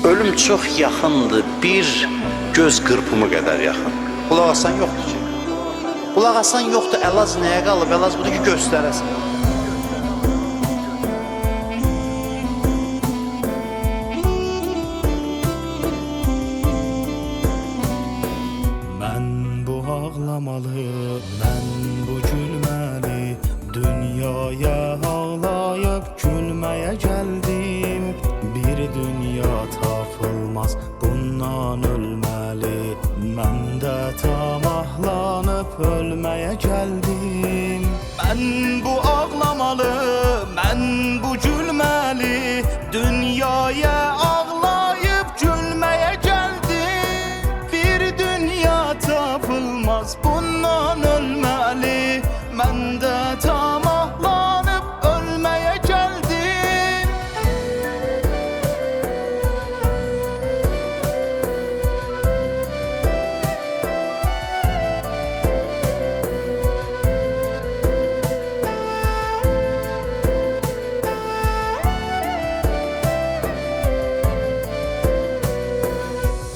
Ölüm çox yaxındır, bir göz qırpımı qədər yaxın. Qulaq asan yoxdur ki. Qulaq asan yoxdur, əlac nəyə qalıb? Əlac budur ki, göstərəsən. Mən bu ağlamalı, mən bu gülməli, dünyaya ağlayıb gülməyə gəldim. Bir dünya tapılmaz, bundan ölməli, mən də tamahlanıb ölməyə gəldim. Mən bu ağlamalı, mən bu gülməli, dünyaya ağlayıb gülməyə gəldim. Bir dünya tapılmaz, bundan ölməli, mən də tamahlanıb ölməyə gəldim.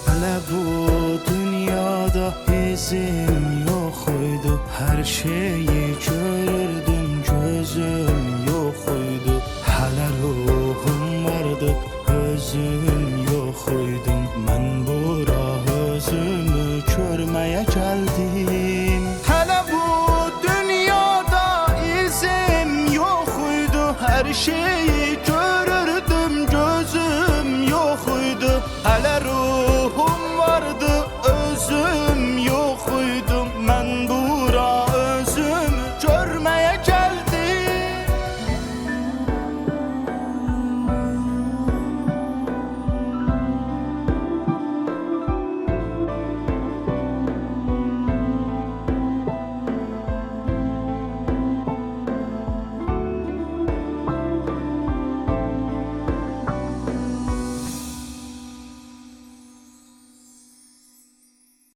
Hələ bu dünyada izim yox idi, hər şeyi görürdüm, gözüm yox idi. Hələ ruhum vardı, özüm